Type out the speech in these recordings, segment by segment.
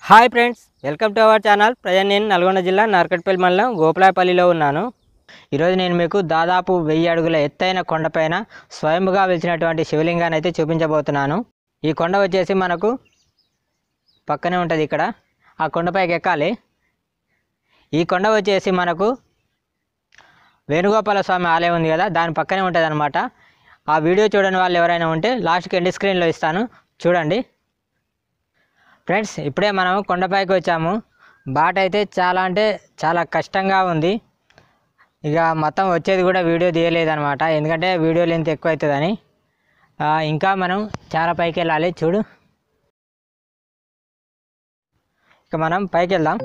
Hi friends, welcome to our channel. Present నేను నల్గొండ జిల్లా నార్కట్పల్లి మండలం గోపాలపల్లిలో ఉన్నాను. ఈరోజు నేను మీకు దాదాపు 1000 అడుగుల ఎత్తైన కొండపైన స్వయంగా వెలిచినటువంటి శివలింగాన్ని అయితే చూపించబోతున్నాను. ఈ కొండ వచ్చేసి మనకు పక్కనే ఉంటుంది. ఇక్కడ ఆ కొండపైకి ఎక్కాలి. ఈ కొండ వచ్చేసి మనకు వేణుగోపాల స్వామి ఆలయం ఉంది కదా, దాని పక్కనే ఉంటుంది అనమాట. ఆ వీడియో చూడని వాళ్ళు ఎవరైనా ఉంటే లాస్ట్కి ఎండ్ స్క్రీన్లో ఇస్తాను, చూడండి. ఫ్రెండ్స్, ఇప్పుడే మనం కొండపైకి వచ్చాము. బాట అయితే చాలా కష్టంగా ఉంది. ఇక మొత్తం వచ్చేది కూడా వీడియో తీయలేదన్నమాట, ఎందుకంటే వీడియో లెంత్ ఎక్కువ అవుతుందని. ఇంకా మనం చాలా పైకి వెళ్ళాలి. చూడు, ఇక మనం పైకి వెళ్దాం.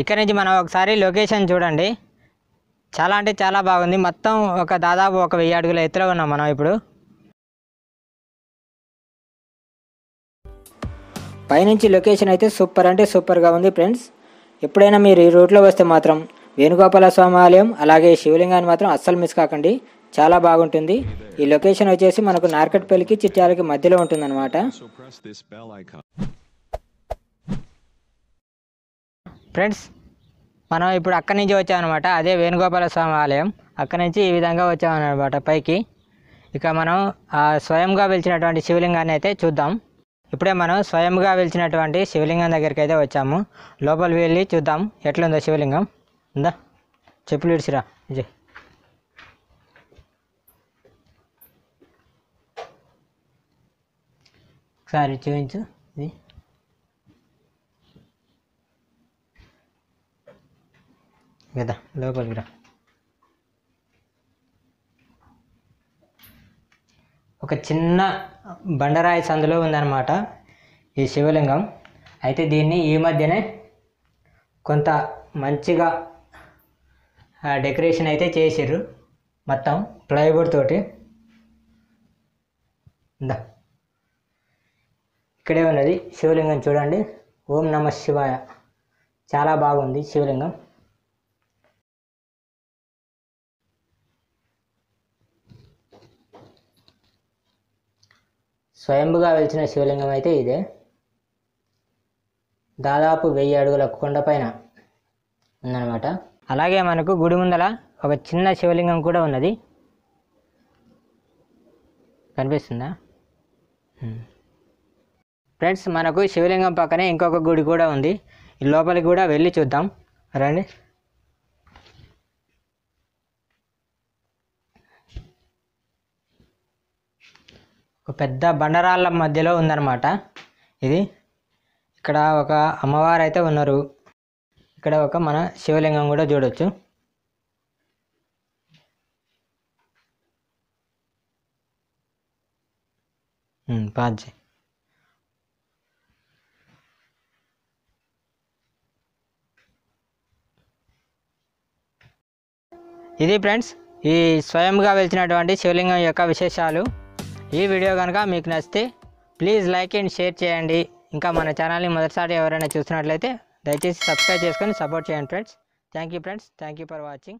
ఇక్కడ నుంచి మనం ఒకసారి లొకేషన్ చూడండి. చాలా బాగుంది. మొత్తం దాదాపు 1000 అడుగుల ఎత్తులో ఉన్నాం మనం ఇప్పుడు. పైనుంచి లొకేషన్ అయితే సూపర్గా ఉంది ఫ్రెండ్స్. ఎప్పుడైనా మీరు ఈ రూట్లో వస్తే మాత్రం వేణుగోపాల స్వామి ఆలయం అలాగే శివలింగాన్ని మాత్రం అస్సలు మిస్ కాకండి, చాలా బాగుంటుంది. ఈ లొకేషన్ వచ్చేసి మనకు నార్కట్పల్లికి చిట్యాలకి మధ్యలో ఉంటుందన్నమాట. ఫ్రెండ్స్, మనం ఇప్పుడు అక్కడి నుంచి వచ్చామన్నమాట. అదే వేణుగోపాల స్వామి ఆలయం. అక్కడి నుంచి ఈ విధంగా వచ్చామన్నమాట పైకి. ఇక మనం స్వయంగా వెలిచినటువంటి శివలింగాన్ని అయితే చూద్దాం. ఇప్పుడే మనం స్వయంగా వెలిచినటువంటి శివలింగం దగ్గరికి అయితే వచ్చాము. లోపలికి వెళ్ళి చూద్దాం ఎట్లుందో శివలింగం. ఉందా, చెప్పులు ఇడిచిరా విజయ్. ఒకసారి చూపించు. ఇది కదా, లోపలికి రా. ఒక చిన్న బండరాయి సందులో ఉందన్నమాట ఈ శివలింగం. అయితే దీన్ని ఈ మధ్యనే కొంత మంచిగా డెకరేషన్ అయితే చేసిర్రు, మొత్తం ప్లైవుడ్ తోటి. ఇక్కడే ఉన్నది శివలింగం, చూడండి. ఓం నమ శివాయ. చాలా బాగుంది శివలింగం. స్వయంగా వెలిచిన శివలింగం అయితే ఇదే. దాదాపు 1000 అడుగుల కొండపైన ఉందన్నమాట. అలాగే మనకు గుడి ముందల ఒక చిన్న శివలింగం కూడా ఉన్నది, కనిపిస్తుందా ఫ్రెండ్స్? మనకు శివలింగం పక్కనే ఇంకొక గుడి కూడా ఉంది. ఈ లోపలికి కూడా వెళ్ళి చూద్దాం, రండి. ఒక పెద్ద బండరాళ్ళ మధ్యలో ఉందన్నమాట ఇది. ఇక్కడ ఒక అమ్మవారు అయితే ఉన్నారు. ఇక్కడ ఒక మన శివలింగం కూడా చూడొచ్చు. పాజీ. ఇది ఫ్రెండ్స్, ఈ స్వయంగా వెలిచినటువంటి శివలింగం యొక్క విశేషాలు. ఈ వీడియో కనుక మీకు నచ్చితే ప్లీజ్ లైక్ అండ్ షేర్ చేయండి. ఇంకా మన ఛానల్ని మొదటిసారి ఎవరైనా చూస్తున్నట్లయితే దయచేసి సబ్స్క్రైబ్ చేసుకొని సపోర్ట్ చేయండి friends. Thank you friends, thank you for watching.